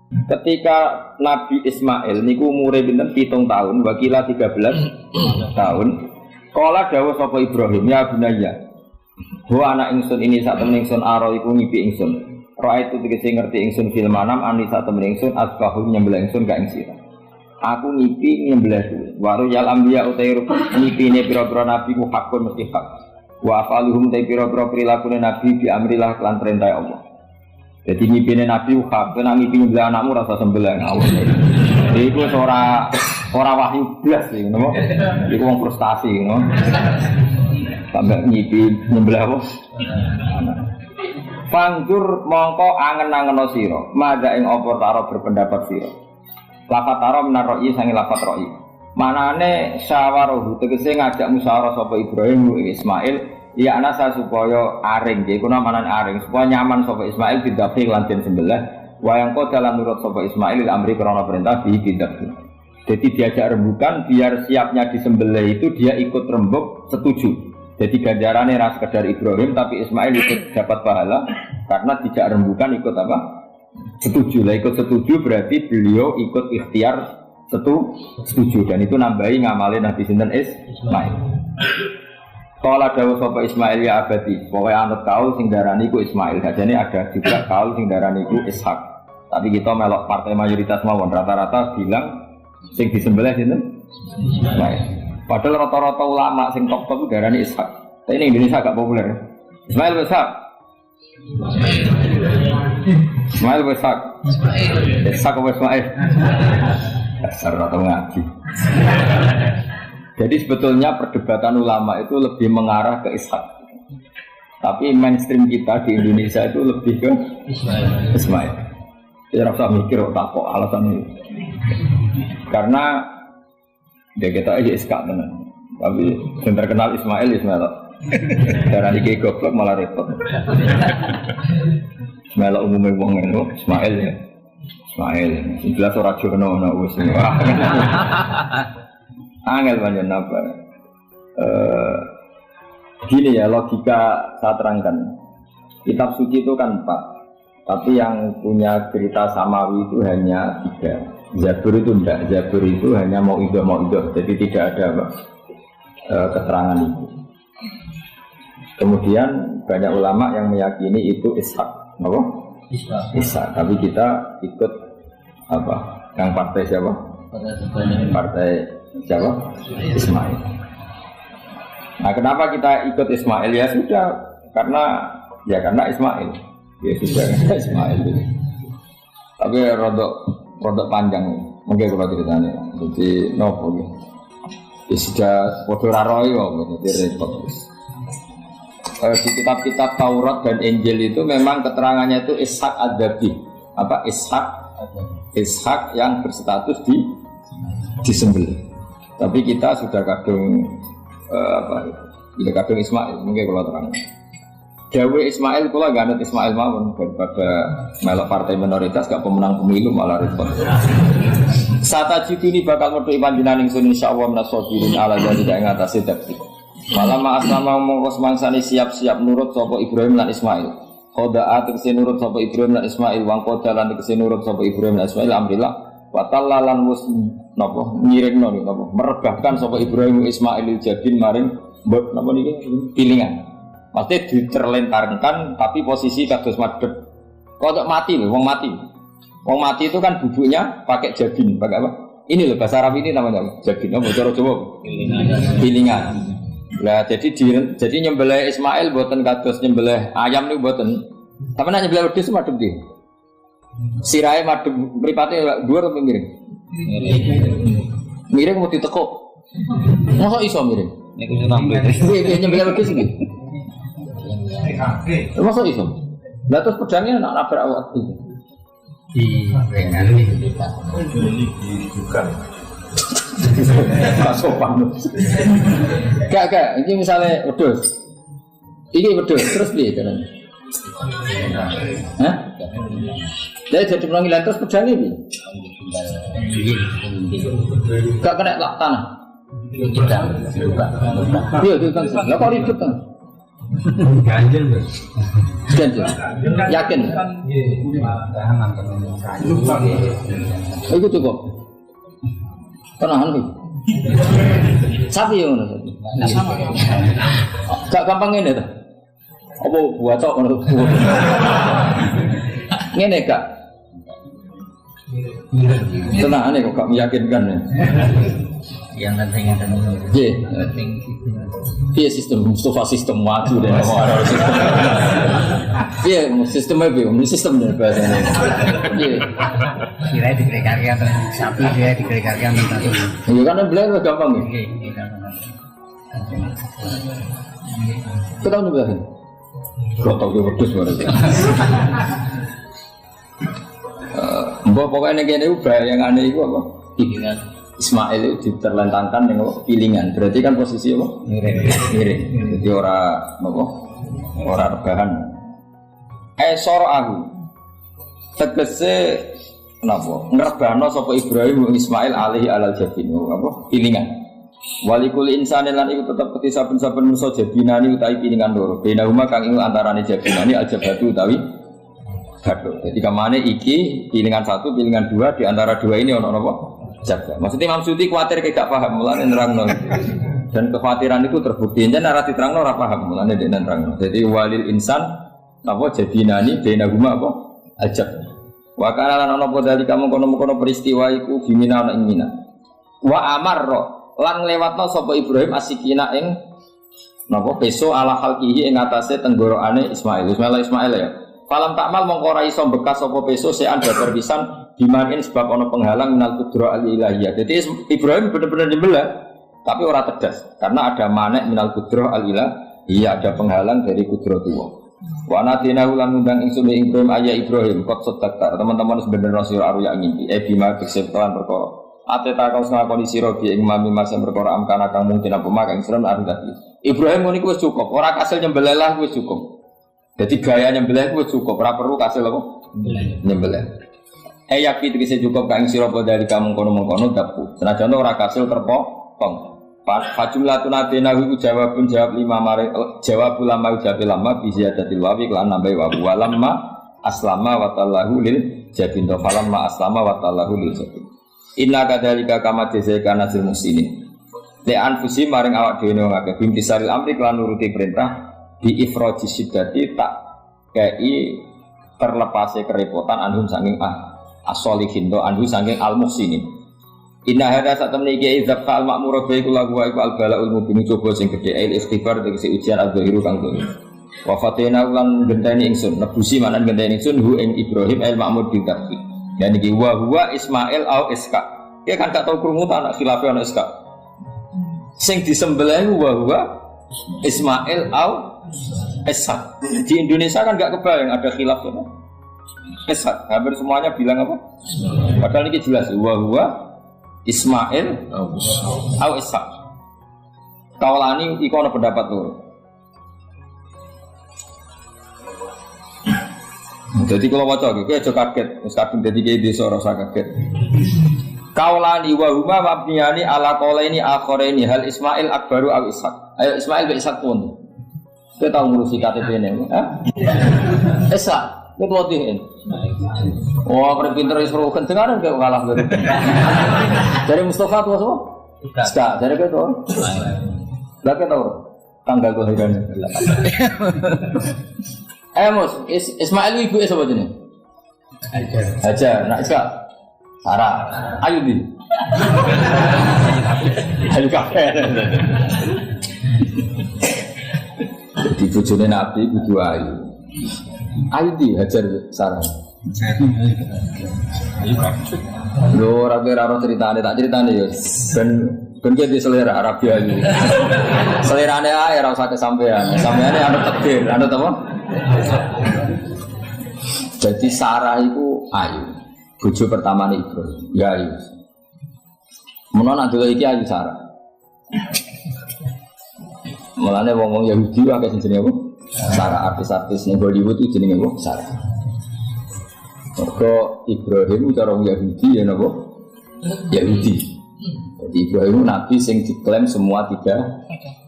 Ketika Nabi Ismail niku umure pinten 7 tahun, wakila 13 tahun. Kala dawuh sapa Ibrahim, ya bunayya. Wa anak ingsun ini sak temen ingsun aro iku ngipi ingsun. Ra itu tegese ngerti ingsun fil manam ani sak temen ingsun asbahu nyembelih ingsun ka ing sira. Aku ngipi nyembelih kuwi. Waru yal anbiya utahe ngipine pira-pira nabi ku hakun mesti hak. Wa afaluhum ta pira-pira prilakune nabi bi amrillah lan perintah Allah. Jadi ngipine nabi hak, kena ngipi nyembelih anakmu rasa sembelih ngawur. Iku ora wahyu blas iki, ngono. Iku wong frustasi, ngono. Sampai ngipi nyembelih apa? Fangdur mongko angen-angeno sira, madha ing apa taro berpendapat sira. Lafat taro minar roi sange lafat roi. Manane syawaruhu tegese ngajak musyawarah sapa Ibrahim Ismail. Ya anasa supaya aring, iku namane aring, supaya nyaman sapa Ismail bidafi lan den sembelih, wayang kok dalan nurut sapa Ismail amri krana perintah bidafi. Jadi diajak rembukan biar siapnya disembelih itu dia ikut rembuk setuju. Jadi ganjarannya ras sekedar Ibrahim tapi Ismail ikut dapat pahala karena tidak rembukan ikut apa? Setuju. Lah ikut setuju berarti beliau ikut ikhtiar setuju dan itu nambahi ngamalin Nabi sinten Ismail. Kala dawuh sapa Ismail ya abadi, pokoke anut kaul sing darani iku Ismail. Sajane ada juga kaul sing darani iku Ishak. Tapi kita melok partai mayoritas mawon rata-rata bilang sing disembelih sinten? Ismail. Padahal rata-rata ulama sing top-top darani Ishak. Tapi ini Indonesia agak populer. Ismail Ishak. Ismail Ishak. Ishak apa Ismail? Dasar atau ngaji. Jadi sebetulnya perdebatan ulama itu lebih mengarah ke Ishak. Tapi mainstream kita di Indonesia itu lebih ke Ismail. Saya rasa mikir tak kok alasan ini. Karena dia kita aja Ishak tenan. Tapi yang terkenal Ismail. Darah iki goblok malah repot. Ismail umumnya wong ngono, Ismail ya. Ismail. Jelas ora jono ana wis. Angel banyak apa? Gini ya logika saya terangkan. Kitab suci itu kan 4, tapi yang punya cerita samawi itu hanya 3. Zabur itu tidak. Zabur itu hanya mau idoh. Jadi tidak ada keterangan itu. Kemudian banyak ulama yang meyakini itu Ishak, apa? Ishak. Tapi kita ikut apa? Yang partai siapa? Partai siapa? Ismail. Nah, kenapa kita ikut Ismail ya sudah karena Ismail. Ya sudah karena Ismail. Tapi rodok panjang mungkin kalau ceritanya. Jadi nopo gitu. Ya sudah podo raroi kok jadi repot. Di kitab-kitab Taurat dan Injil itu memang keterangannya itu Ishak ad-Dabi. Apa Ishak yang berstatus disembelih. Tapi kita sudah kadung kadung Ismail mungkin kalau terang. Dawe Ismail kula gak anut Ismail mawon daripada melok partai minoritas gak pemenang pemilu malah repot. Satajiduni bakal metu panjenengan ingsun insyaallah menasabirin ala jadi ing atase dakti. Malam aslama mongko semangsane siap-siap nurut sapa Ibrahim lan Ismail. Qada'a tegese nurut sapa Ibrahim lan Ismail wang qada lan tegese nurut sapa Ibrahim lan Ismail amrillah wa tallalan mus napa ngiringno napa merebahkan sapa Ibrahim Ismail jadin maring napa niki pilingan. Maksudnya diterlentarkan tapi posisi kados madhep. Kodok mati lho, wong mati. Wong mati itu kan bubuknya pakai jabin, pakai apa? Ini loh bahasa Arab ini namanya jabin. Apa cara Jawa? Pilingan. Lah jadi nyembelih Ismail mboten kados nyembelih ayam niku mboten. Tapi nek nyembelih wedhus madhep ndi? Sirahe madhep mripate dhuwur apa miring? Miring mau ditekuk. Mosok iso miring? Nek nyembelih wedhus iki. Masa iso? Lah terus pedangnya nak nabrak awak itu. Bukan. Sopan. Gak, ini misalnya wedhus. Ini wedhus terus piye carane? Hah? Lah jadi pengilan terus pedangnya piye? Gak kena tanah. Iya, itu kan. Lah kok ribet kan? Ganjel Yakin? Itu cukup. Tenahan nih. Sapi yang mana? Gak gampang ini tuh. Apa buat cok menurut? Ini kak. Tenahan nih kok gak meyakinkan ya. Yang penting ada iya sistem Mustafa sistem maju deh iya sistemnya bingung sistem dan bahasanya iya kira dikrekarkan sapi dia dikrekarkan iya karena belajar gampang ya kita tahu belajar gak tau gue berdus baru pokoknya ini yang aneh itu apa? Ismail itu diterlentangkan dengan pilingan, berarti kan posisi apa? Miring. Jadi orang rebahan. Soro'ahu tegese kenapa? Ngerebano sapa Ibrahim Ismail alaihi alal jabin apa? Pilingan. Walikul insani lan iku tetep peti saben-saben manusa jabinani utawi pilingan loro. Benahuma kang iku antarane jabinani aljabatu utawi gaduh. Jadi kamane iki pilingan satu, pilingan dua, di antara dua ini ono apa? Jaga. Maksudnya Imam Suyuti khawatir gak paham, mulane nerangno. Dan kekhawatiran itu terbukti. Jan ora diterangno ora paham, mulane dene nerangno. Jadi walil insan apa jabinani bainahuma apa? Ajab. Wa kana lan ana apa kamu kono-kono peristiwa iku bimina ana ing Mina. Wa amarra lan nglewatno sapa Ibrahim asikina ing napa peso ala khalqihi ing atase tenggorokane Ismail ya. Falam takmal mongko ora iso bekas sapa peso sean babar pisan dimanin sebab ono penghalang minal kudro al-ilahiyah. Jadi Ibrahim benar-benar nyembelih tapi ora tegas karena ada manek minal kudro al-ilahiyah, ada penghalang dari kudro tua. Wa natina ulan undang ingsun Ibrahim ayah Ibrahim kot sedekar teman-teman sebenarnya sira aruya ngimpi bima keseptuan perkara ateta kau ngakoni sira bi ing mami mas perkara amkana kang mungkin apa mak ing sira arep dadi Ibrahim ngono iku wis cukup ora kasil nyembelih lah wis cukup. Jadi gaya nyembelih wis cukup ora perlu kasil apa nyembelih. Yakin tegese cukup kang sira apa dari kamu kono-kono dapu. Senajan ora kasil terpotong. Fajumlatun atenahu jawabun jawab lima mare jawab ulama jawab lama bi ziyadatil wawi lan nambahi wa lamma aslama wa tallahu lil jabin falamma aslama wa tallahu lil jabin. Inna kadzalika kama jazaika nazil muslimin. Li anfusi maring awak dhewe ngake bintisaril amri lan nuruti perintah bi ifraji siddati tak kei terlepase kerepotan anhum saking as-solihin do anhu saking al-muhsinin. Inna hadza satamni iki izab al ma'mur bi kula wa iku al-bala'ul mubin coba sing gedhe il istighfar tegese ujian al-zahiru kang donya. Wa fatina lan genteni ingsun nebusi manan genteni ingsun hu ing Ibrahim al-ma'mur ditabki. Dan iki wa huwa Ismail au Iska. Dia kan gak tau krungu anak khilafe ana Iska. Sing disembelih wa huwa Ismail au Iska. Di Indonesia kan gak kebayang ada khilaf ya. Ishak, hampir semuanya bilang apa? Padahal ini jelas huwa Ismail au Ishak. Kaulani iku ana pendapat loro. Jadi kalau waca iki aja kaget, wis kadung dadi kiye desa ora usah kaget. Kaulani wa huma mabniyani ala qaulaini akharaini hal Ismail akbaru au Ishak. Ayo Ismail be Ishak pun. Kita tahu ngurusi KTP ini, Ishak ketua DN. Wah, pinter isro kencengan kayak kalah dari. Dari Mustafa tuh apa? Ska, dari itu. Lah tahu tanggal kelahirannya. Mus, Ismail ibu siapa jenis? Hajar, nak Ska. Sarah, Ayudi. Ayu kafe. Di bojone Nabi kudu ayu. Ayudi Hajar Sarah. Lho ora kira ceritane tak ceritane ya. Ben ki selera Arabia iki. Selerane ae ora usah kesampean. Sampeane anu takdir, anu apa? Jadi Sarah itu ayu. Bojo pertamane Ibrahim. Ya ayu. Menawa nak iki ayu Sarah. Mulane wong-wong Yahudi wae sing jenenge apa? Sarah artis-artis ning Hollywood itu jenenge apa? Sarah. Mergo Ibrahim cara wong Yahudi ya napa? Yahudi. Jadi Ibrahim nabi sing diklaim semua tiga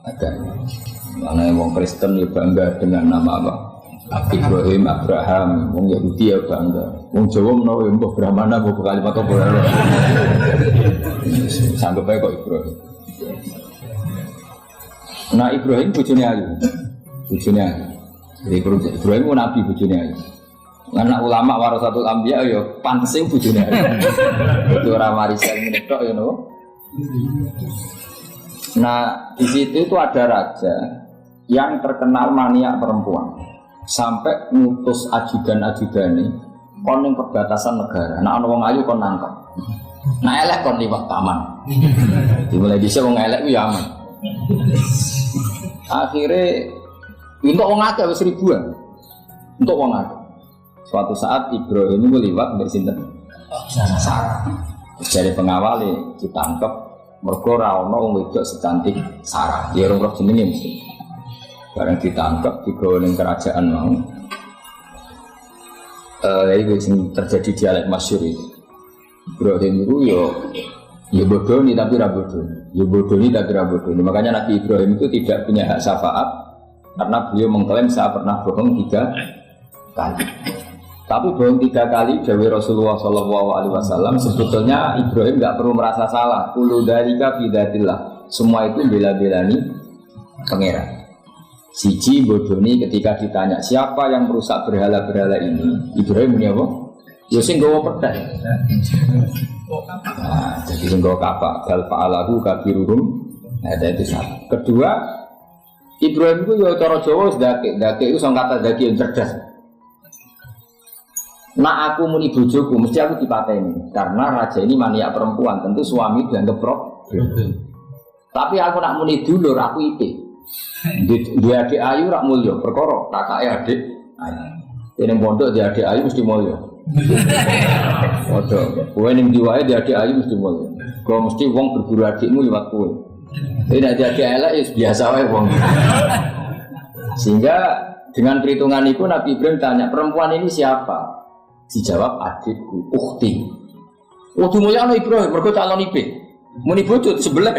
agama. Karena wong Kristen ya bangga dengan nama apa? Ibrahim, Abraham, wong Yahudi ya bangga. Wong Jawa menawa ya mbah Brahmana mbah kalimat apa wae. Sanggup ae kok Ibrahim. Nah Ibrahim bojone ayu. Bojone ayu. Jadi Ibrahim ku nabi bojone ayu. Anak ulama warasatul anbiya ya pancing bojone ayu. Itu ora warisan ngene tok ya no. Nah di situ itu ada raja yang terkenal maniak perempuan. Sampai ngutus ajudan-ajudan ini kon ning perbatasan negara. Nah ana wong ayu kon nangkep. Nah elek kon liwat taman. Dimulai dhisik wong elek ku ya aman. Akhire untuk wong akeh wis ribuan. Untuk wong akeh. Suatu saat Ibrahim itu liwat mbek sinten? Sarah. Jadi pengawal ditangkep mergo ora ana wong wedok secantik Sarah. Ya ora jenenge mesti. Barang ditangkap digawa ning kerajaan mau. Itu yang terjadi dialek masyhur itu. Ibrahim itu ya bodoh nih tapi ra bodoh. Ya bodoh nih tapi ra bodoh. Makanya Nabi Ibrahim itu tidak punya hak syafaat karena beliau mengklaim saya pernah bohong 3 kali. Tapi bohong 3 kali dawuh Rasulullah SAW sebetulnya Ibrahim enggak perlu merasa salah. Kullu dzalika fi dzatillah. Semua itu bela-belani pangeran. Siji bodoni ketika ditanya siapa yang merusak berhala-berhala ini, Ibrahim punya apa? Ya sing nggawa pedang. Nah, jadi sing nggawa kapak, bal fa'alahu kabiruhum. Nah, itu satu. Kedua, Ibrahim itu ya cara Jawa dake itu sang kata dake yang cerdas. Nah aku muni bojoku mesti aku dipateni karena raja ini maniak perempuan, tentu suami dianggap problem. Tapi aku nak muni dulur aku ite. Dia adik ayu rak mulya perkara kakake adik ayu. Ning pondok dia adik ayu mesti mulya. Padha, kowe ning diwae dia adik ayu mesti mulya. Kok mesti wong berburu adikmu liwat kowe. Nek dia adik elek ya biasa wae wong. Sehingga dengan perhitungan itu Nabi Ibrahim tanya, perempuan ini siapa? Dijawab adikku, ukhti. Waktu mulya ana Ibrahim mergo calon ipe. Muni bojo sebelah.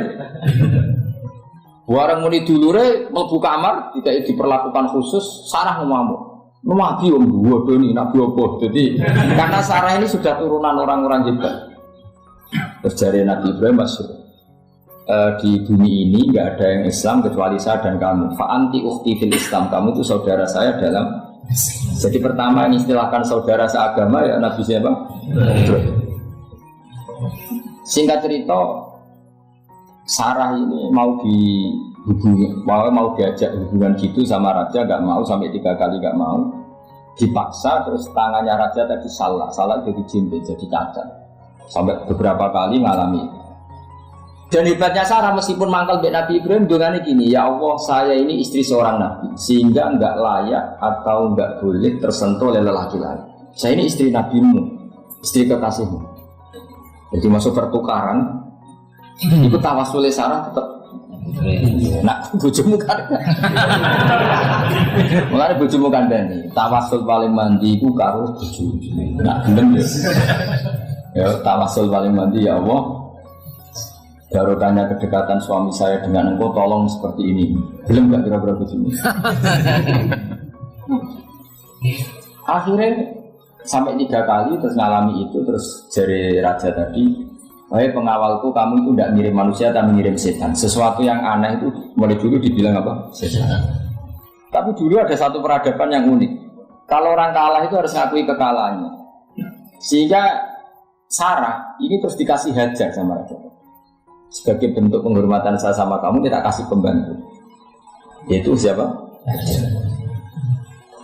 Warang muni dulure mlebu kamar tidak diperlakukan khusus Sarah ngamuk. Nabi om bodoh nih Nabi apa? Jadi karena Sarah ini sudah turunan orang-orang hebat. Terus dari Nabi Ibrahim masuk di bumi ini nggak ada yang Islam kecuali saya dan kamu. Fa anti ukhti fil Islam, kamu itu saudara saya dalam. Jadi pertama ini istilahkan saudara seagama ya Nabi siapa? Ibrahim. Singkat cerita Sarah ini mau dihubungi, mau diajak hubungan gitu sama raja, nggak mau sampai 3 kali nggak mau, dipaksa terus tangannya raja tadi salah jadi jintik jadi cacat sampai beberapa kali ngalami. Dan hebatnya Sarah meskipun mangkal mbek Nabi Ibrahim dongane gini, ya Allah saya ini istri seorang nabi sehingga nggak layak atau nggak boleh tersentuh oleh lelaki lain. Saya ini istri nabimu, istri kekasihmu. Jadi masuk pertukaran. Itu tawasul Sarah tetap. Nak bojomu kan. Mulane bojomu kandhani. Tawasul paling mandi iku karo bojomu. Nak gelem ya. Ya tawasul paling mandi ya Allah. Barokahnya kedekatan suami saya dengan engkau tolong seperti ini. Gelem enggak kira-kira bojomu? Akhirnya sampai 3 kali terus ngalami itu terus jari raja tadi. Wahai pengawalku, kamu itu tidak ngirim manusia, tapi ngirim setan. Sesuatu yang aneh itu mulai dulu dibilang apa? Setan. Tapi dulu ada satu peradaban yang unik. Kalau orang kalah itu harus ngakui kekalahannya. Sehingga Sarah ini terus dikasih hajar sama raja. Sebagai bentuk penghormatan saya sama kamu, tidak kasih pembantu. Yaitu siapa? Hajar.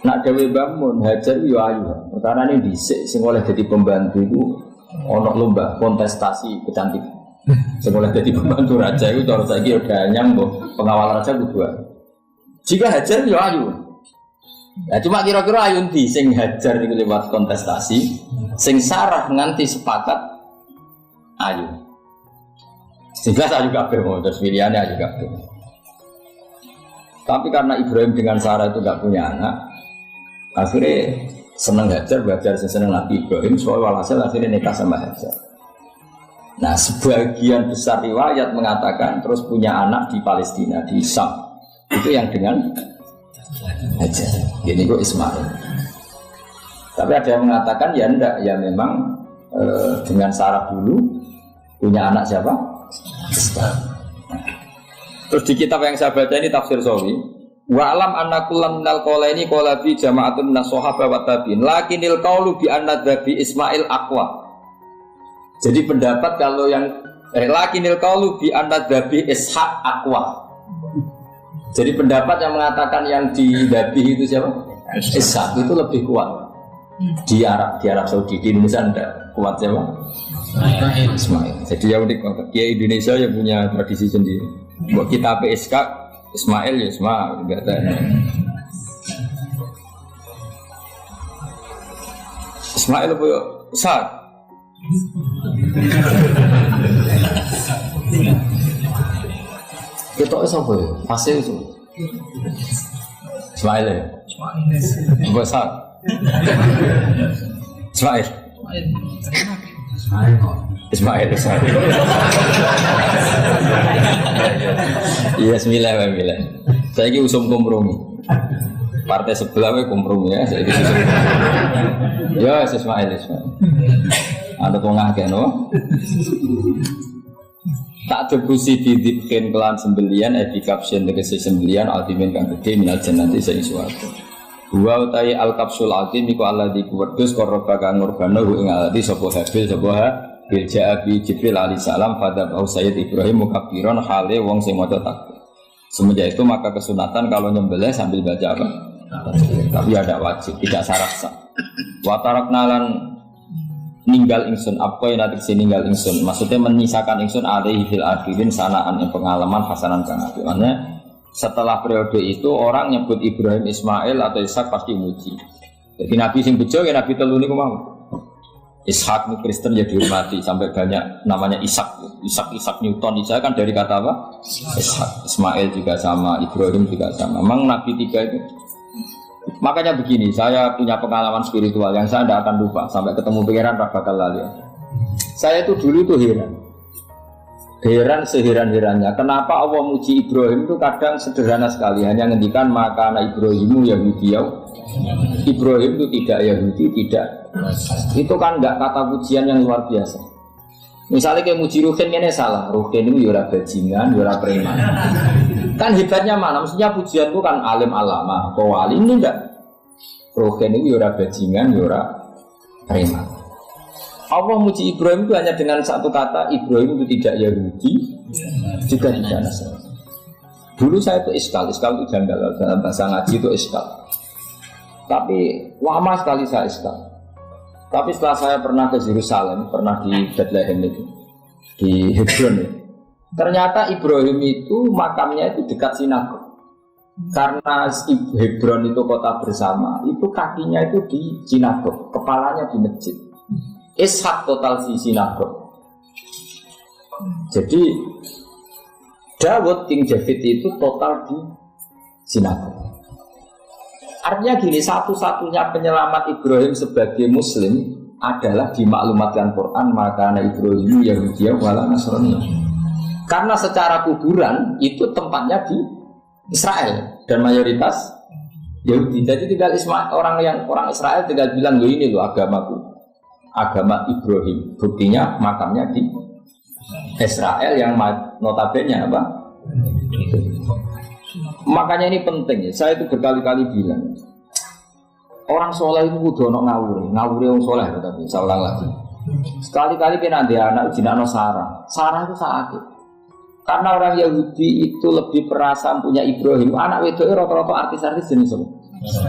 Nak dawe bangun hajar yo ayu. Karena ini dhisik sing oleh jadi pembantu itu ono lomba kontestasi kecantikan. Sekolah jadi pembantu raja itu harus lagi udah nyambung pengawal raja kedua. Jika hajar ya ayu. Ya cuma kira-kira ayun di sing hajar itu lewat kontestasi, sing Sarah nganti sepakat ayu. Sehingga ayu kabeh mau terus pilihannya ayu kabeh. Tapi karena Ibrahim dengan Sarah itu tidak punya anak, akhirnya senang Hajar, belajar senang Nabi Ibrahim, soal walhasil akhirnya nikah sama Hajar. Nah, sebagian besar riwayat mengatakan terus punya anak di Palestina, di Syam. Itu yang dengan Hajar. Ini kok Ismail. Tapi ada yang mengatakan ya enggak, ya memang dengan Sarah dulu punya anak siapa? Ishak. Terus di kitab yang saya baca ini tafsir Sawi, wa alam anna kullam minal qolaini qala bi jama'atun minas sahaba wa tabi'in lakinil qaulu bi anna dhabi Ismail aqwa. Jadi pendapat kalau yang lakinil qaulu bi anna dhabi Ishaq aqwa. Jadi pendapat yang mengatakan yang di dhabi itu siapa? Ishaq itu lebih kuat. Di Arab Saudi, di Indonesia enggak kuat siapa? Ismail. Jadi ya unik, ya Indonesia yang punya tradisi sendiri. Buat kita PSK Ismail ya Ismail enggak ada. Ismail apa ya? Ishaq. Kita siapa ya? Pasir itu. Ismail ya? Apa Ishaq? Ismail. Ismail. Iya, bismillah. Saya ini usum kompromi. Partai sebelah kompromi ya. Saya ini usum kompromi. Ya, Ismail. Ada tengah kan, no? Tak debusi didipkin kelan sembelian, edikapsin tegesi sembelian, ultimin kang gede minal jannati saing suwarga. Wa utai al-kapsul alti miku alladhi kuwerdus korrobakan ngurbanahu ing alladhi sopoh habil ja'abi Jibril alaihissalam pada bau Sayyid Ibrahim mukabiron hale wong sing maca takbir. Semenjak itu maka kesunatan kalau nyembelih sambil baca apa? Tapi ada wajib, tidak syarat sah. Wa taraknalan ninggal ingsun apa yang nanti sini ninggal ingsun. Maksudnya menyisakan ingsun alaihi fil akhirin sanaan yang pengalaman hasanan kang apik. Maksudnya setelah periode itu orang nyebut Ibrahim, Ismail atau Ishak pasti muji. Jadi Nabi sing bejo ya Nabi telu niku mau. Ishak nih Kristen ya dihormati sampai banyak namanya Ishak Newton. Ishak kan dari kata apa? Ishak. Ismail juga sama, Ibrahim juga sama. Memang Nabi tiga itu. Makanya begini, saya punya pengalaman spiritual yang saya tidak akan lupa sampai ketemu pangeran bakal lali. Saya itu dulu tuh heran seheran-herannya kenapa Allah muji Ibrahim itu kadang sederhana sekali, hanya ngendikan maka anak Ibrahimu Yahudiyah. Ibrahim itu tidak Yahudi, tidak. Itu kan enggak kata pujian yang luar biasa. Misalnya kayak muji Ruhin ini salah, Ruhin itu yura bajingan, yura preman. Kan hebatnya mana? Maksudnya pujian itu kan alim alama, atau wali ini enggak. Ruhin itu yura bajingan, yura preman. Allah muji Ibrahim itu hanya dengan satu kata, Ibrahim itu tidak Yahudi, juga tidak Nasrani. Dulu saya itu iskal itu janggal, dalam bahasa ngaji itu iskal. Tapi lama sekali saya iskal. Tapi setelah saya pernah ke Yerusalem, pernah di Bethlehem itu, di Hebron itu, ternyata Ibrahim itu makamnya itu dekat sinagog. Karena Hebron itu kota bersama, itu kakinya itu di sinagog, kepalanya di masjid. Ishak total di sinagog. Jadi Dawud King David itu total di sinagog. Artinya gini, satu-satunya penyelamat Ibrahim sebagai Muslim adalah dimaklumatkan Quran maka anak Ibrahim Yahudiyah wala Nasrani. Karena secara kuburan itu tempatnya di Israel dan mayoritas Yahudi. Jadi tinggal orang Israel tinggal bilang loh ini loh agamaku. Agama Ibrahim, buktinya makamnya di Israel yang notabene apa? Makanya ini penting ya. Saya itu berkali-kali bilang orang soleh itu kudu ono ngawur yang soleh tapi saya ulang lagi. Sekali-kali kena dia anak jinakno Sarah itu sakit. Karena orang Yahudi itu lebih perasa punya Ibrahim. Anak wedoknya rata-rata artis-artis jenis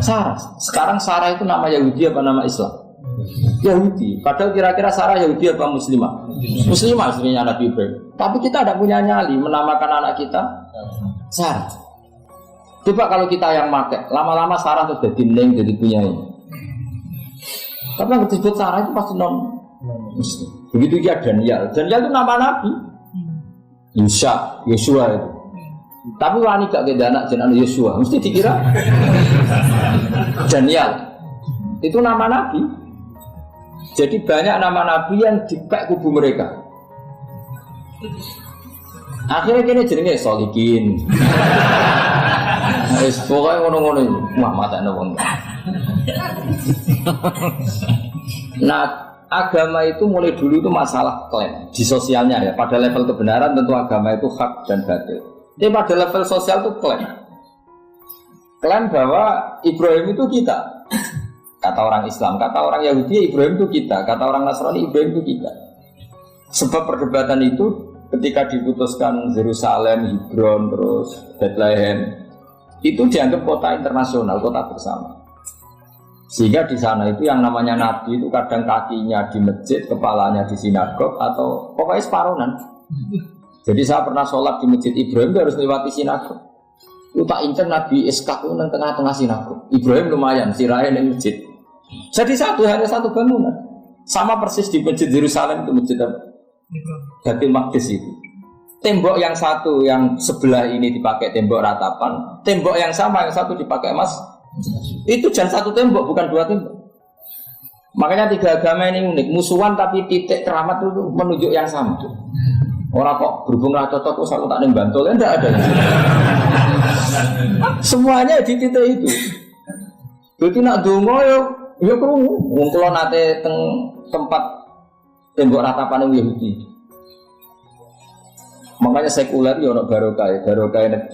Sarah. Sekarang Sarah itu nama Yahudi apa nama Islam? Yahudi, padahal kira-kira Sarah Yahudi apa Muslimah? Muslimah sebenarnya Nabi Ibrahim. Tapi kita tidak punya nyali menamakan anak kita Sarah. Coba kalau kita yang pakai, lama-lama Sarah sudah jadi neng, jadi punya ini. Tapi yang disebut Sarah itu pasti non Muslim. Begitu dia Daniel itu nama Nabi. Yusha, Yosua itu. Tapi wani gak ada anak jenengan Yosua, mesti dikira Daniel. Itu nama Nabi. Jadi banyak nama Nabi yang dipek kubu mereka. Akhirnya kini jenenge Solikin. Wis pokoke ngono-ngono iki. Wah, matane wong. Nah, agama itu mulai dulu itu masalah klaim di sosialnya ya. Pada level kebenaran tentu agama itu hak dan batil. Tapi pada level sosial itu klaim. Klaim bahwa Ibrahim itu kita. Kata orang Islam, kata orang Yahudi Ibrahim itu kita, kata orang Nasrani Ibrahim itu kita. Sebab perdebatan itu ketika diputuskan Yerusalem, Hebron, terus Bethlehem, itu dianggap kota internasional, kota bersama. Sehingga di sana itu yang namanya Nabi itu kadang kakinya di masjid, kepalanya di sinagog, atau pokoknya separuhan. Jadi saya pernah sholat di masjid Ibrahim itu harus lewati sinagog. Itu tak incer Nabi Ishak itu di tengah-tengah sinagog. Ibrahim lumayan, sirahnya di masjid. Jadi hanya satu bangunan. Sama persis di masjid Yerusalem itu masjid apa? Baitul Maqdis itu. Tembok yang satu yang sebelah ini dipakai tembok ratapan, tembok yang sama yang satu dipakai emas. Itu jangan satu tembok, bukan dua tembok. Makanya tiga agama ini unik, musuhan tapi titik keramat itu menunjuk yang sama. Orang kok berhubung cocok kok satu tak nembantul, enggak ada. Semuanya di titik itu. Jadi nak dongo yo krungu. Wong kula nate teng tempat tembok ratapan Yahudi. Makanya sekuler yo ono barokah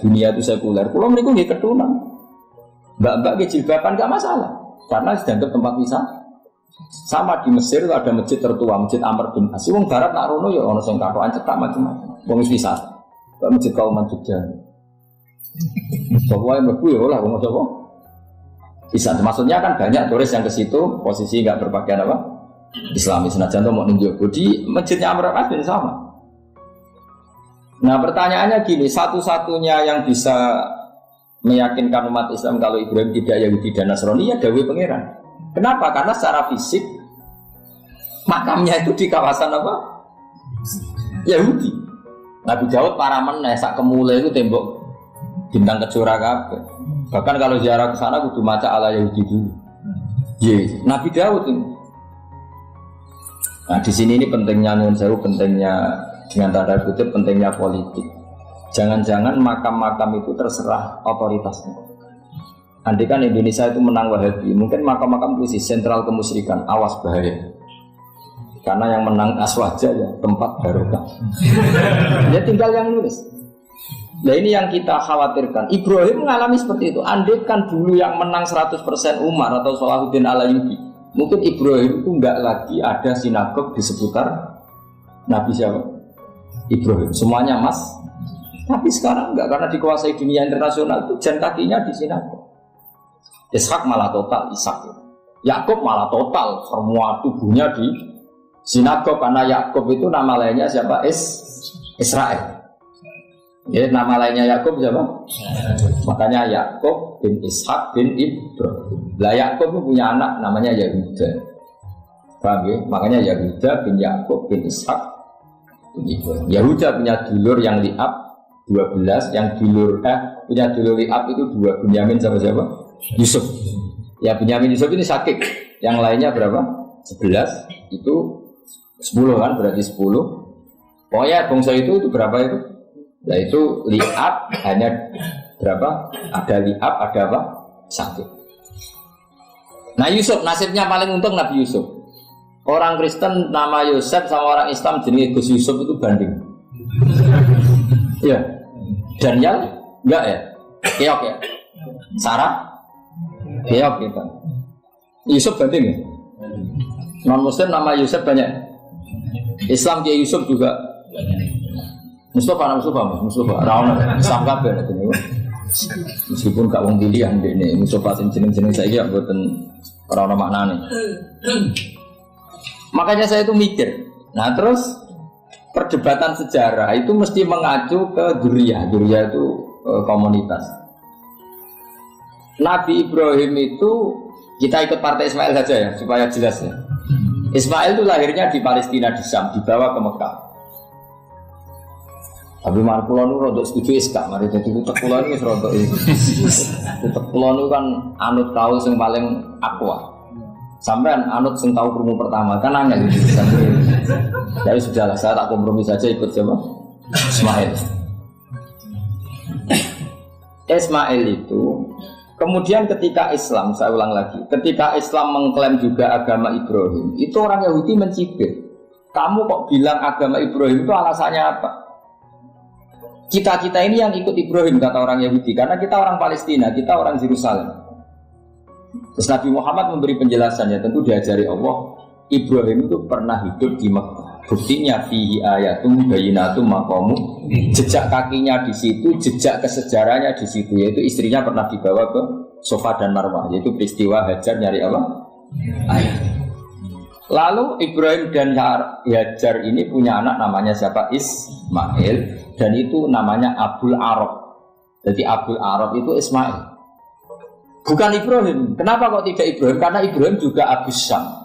dunia itu sekuler. Kula mriku nggih ketunan. Mbak-mbak nggih jilbaban enggak masalah. Karena dianggap tempat wisata. Sama di Mesir itu ada masjid tertua, Masjid Amr bin As. Wong barat nak rono ya ono sing katokan cetak macam-macam. Wong wisata. Kok Masjid Kauman Jogja. Sopo ae mlebu ya lah wong sapa? Bisa. Maksudnya kan banyak turis yang ke situ posisi enggak berpakaian apa? Islami. Senajan to mau nunjuk di Masjidnya Amr bin As bin sama. Nah, pertanyaannya gini, satu-satunya yang bisa meyakinkan umat Islam kalau Ibrahim tidak Yahudi dan Nasrani ya dawuh pangeran. Kenapa? Karena secara fisik makamnya itu di kawasan apa? Yahudi. Nabi Daud para meneh sak kemule itu tembok bintang kejora kabeh. Bahkan kalau ziarah ke sana kudu maca ala Yahudi dulu. Yes. Nabi Daud ini. Nah, di sini ini pentingnya nyuwun sewu, pentingnya dengan tanda kutip pentingnya politik. Jangan-jangan makam-makam itu terserah otoritasnya. Andai kan Indonesia itu menang Wahabi, mungkin makam-makam itu sentral kemusyrikan, awas bahaya. Karena yang menang Aswaja ya tempat barokah. Ya tinggal yang nulis. Nah ini yang kita khawatirkan. Ibrahim mengalami seperti itu. Andai kan dulu yang menang 100% Umar atau Salahuddin Al-Ayyubi, mungkin Ibrahim itu enggak lagi ada sinagog di seputar Nabi siapa? Ibrahim. Semuanya mas. Tapi sekarang enggak, karena dikuasai dunia internasional itu jalan kakinya di sinagog. Ishak malah total Ishak. Yakub malah total semua tubuhnya di sinagog karena Yakub itu nama lainnya siapa? Israel. Ya, nama lainnya Yakub siapa? Makanya Yakub bin Ishak bin Ibrahim. Lah Yakub itu punya anak namanya Yahuda. Paham ya? Makanya Yahuda bin Yakub bin Ishak bin Ibrahim. Yahuda punya dulur yang liab 12, yang dulur punya dulur liab itu 2, Bunyamin sama siapa? Yusuf. Ya Bunyamin Yusuf ini sakit. Yang lainnya berapa? 11. Itu 10 kan, berarti 10. Pokoknya bangsa itu berapa itu? Nah itu liab hanya berapa? Ada liab, ada apa? Sakit. Nah Yusuf nasibnya paling untung Nabi Yusuf. Orang Kristen nama Yosef sama orang Islam jenis Gus Yusuf itu banding. Ya. Daniel enggak ya? Keok ya? Sarah? Keok gitu. Yusuf banding ya? Non Muslim nama Yusuf banyak. Islam Kiai Yusuf juga. Mustafa, Rawan, Islam kabeh ini. Meskipun gak wong pilihan ini, Mustafa jeneng-jeneng saya ya buatan orang maknane. Makanya saya itu mikir. Nah terus perdebatan sejarah itu mesti mengacu ke Duriyah itu komunitas. Nabi Ibrahim itu kita ikut partai Ismail saja ya supaya jelas ya. Ismail itu lahirnya di Palestina di Syam, dibawa ke Mekah. Tapi markulon itu rodok setuju iskak, mari jadi utek kulon itu rodok itu. Utek kulon itu kan anut tahu yang paling aqua. Sampai anut yang tahu permu pertama kan angin gitu. Jadi sudahlah saya tak kompromi saja ikut siapa? Ismail. Ismail itu kemudian ketika Islam, saya ulang lagi, ketika Islam mengklaim juga agama Ibrahim, itu orang Yahudi mencibir. Kamu kok bilang agama Ibrahim itu alasannya apa? Kita ini yang ikut Ibrahim, kata orang Yahudi, karena kita orang Palestina, kita orang Yerusalem. Terus Nabi Muhammad memberi penjelasannya, tentu diajari Allah, Ibrahim itu pernah hidup di Mekah. Buktinya fihi ayatum bayyinatum maqamu, jejak kakinya di situ, jejak kesejarahnya di situ, yaitu istrinya pernah dibawa ke Safa dan Marwah, yaitu peristiwa Hajar nyari apa? Ayah. Lalu Ibrahim dan Hajar ini punya anak namanya siapa? Ismail, dan itu namanya Abul Arab. Jadi Abul Arab itu Ismail, bukan Ibrahim. Kenapa kok tidak Ibrahim? Karena Ibrahim juga Abus Syam.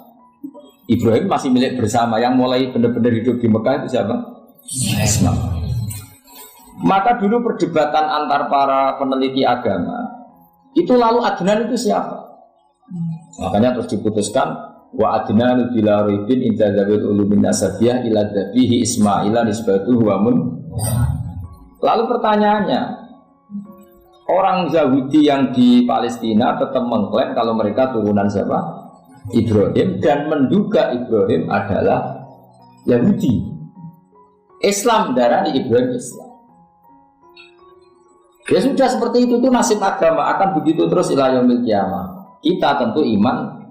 Ibrahim masih milik bersama, yang mulai benar-benar hidup di Mekah itu siapa? Ismail. Maka dulu perdebatan antar para peneliti agama itu, lalu Adnan itu siapa? Makanya terus diputuskan wa Adnan bila raibin inda zawil ulumin asabiyah ila dhabihi Ismaila nisbatuhu wa mun. Lalu pertanyaannya, orang Yahudi yang di Palestina tetap mengklaim kalau mereka turunan siapa? Ibrahim, dan menduga Ibrahim adalah Yahudi. Islam darani Ibrahim Islam. Ya sudah seperti itu tuh nasib agama, akan begitu terus ila yaumil qiyamah. Kita tentu iman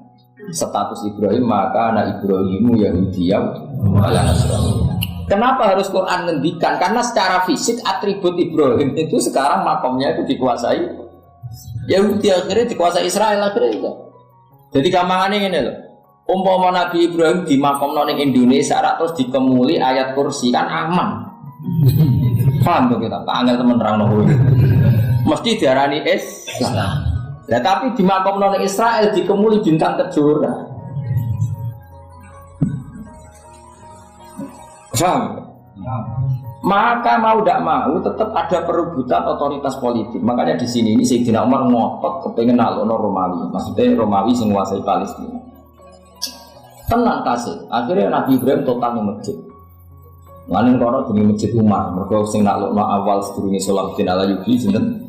status Ibrahim, maka anak Ibrahimu Yahudiyah wala Nasraniyah. Kenapa harus Quran ngendikan? Karena secara fisik atribut Ibrahim itu sekarang makomnya itu dikuasai Yahudi, akhirnya dikuasai Israel akhirnya itu. Jadi gampangannya ini loh, umpama Nabi Ibrahim di makom ning Indonesia terus dikemuli ayat kursi kan aman. Paham tuh kita, Pak Angel temen terang nopo. Mesti diarani Islam. Nah, tapi di makom ning Israel dikemuli bintang kejora. Paham? Maka mau tidak mau tetap ada perebutan otoritas politik. Makanya di sini ini Sayyidina Umar ngotot kepengen nalono Romawi, maksudnya Romawi sing nguasai Palestina. Tenang kasih. Akhirnya Nabi Ibrahim total di masjid. Lain kono di masjid Umar, mereka sing nalono awal sedurunge Salahuddin Alayubi sinten.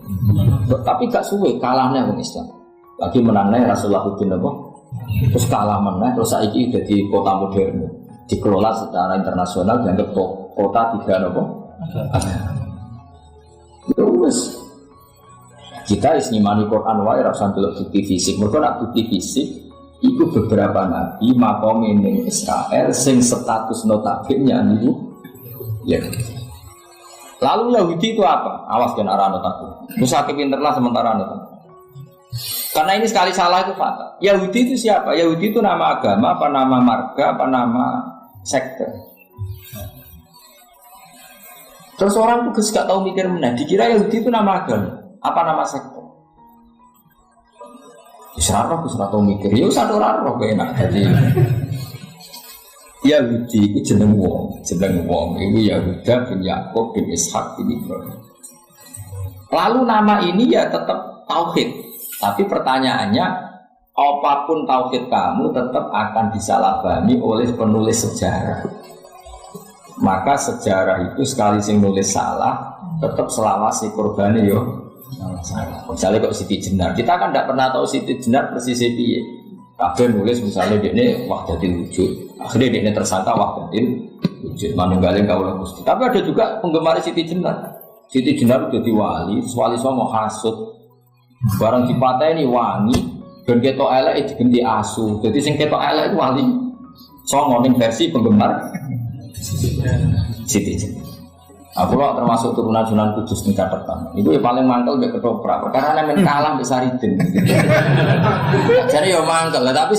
Tapi gak suwe kalahnya wong Islam. Lagi menangnya Rasulullahuddin apa? Terus kalah meneh, terus saiki jadi kota modern. Dikelola secara internasional dianggap kota tiga apa? Terus kita isnimani Quran wae ra usah delok bukti fisik. Mergo nek bukti fisik itu beberapa nabi makom ning Israel sing status notabene niku ya. Lalu Yahudi itu apa? Awas kan arah notabene. Musa kepinterlah sementara notabene. Karena ini sekali salah itu fatal. Yahudi itu siapa? Yahudi itu nama agama, apa nama marga, apa nama sekte. Terus orang tuh gak tahu mikir mana, dikira Yahudi itu nama agama, apa nama sekte. Israel aku sudah tahu mikir, ya satu orang roh enak. Jadi Yahudi itu jeneng wong, itu Yahuda bin Yakub bin Ishak bin Ibrahim. Lalu nama ini ya tetap tauhid. Tapi pertanyaannya, apapun tauhid kamu tetap akan disalahpahami oleh penulis sejarah. Maka sejarah itu sekali sing nulis salah, tetap selawasi korbannya yo salah. Misalnya kok Siti Jenar, kita kan tidak pernah tahu Siti Jenar persis piye. Kabeh nulis misalnya dia ini wahdatil wujud, akhirnya dia ini tersangka wahdatil wujud, manunggaling kaulah Gusti. Tapi ada juga penggemar Siti Jenar. Siti Jenar udah diwali, wali semua mau hasut. Barang dipateni wangi, dan ketok elek diganti asu. Jadi sing ketok elek itu wali. Songo ning versi penggemar Siti. Aku lo termasuk turunan Sunan Kudus tingkat pertama. Itu yang paling mangkel mbek ketoprak. Karena nemen kalah mbek Saridin. Jadi yo mangkel, tapi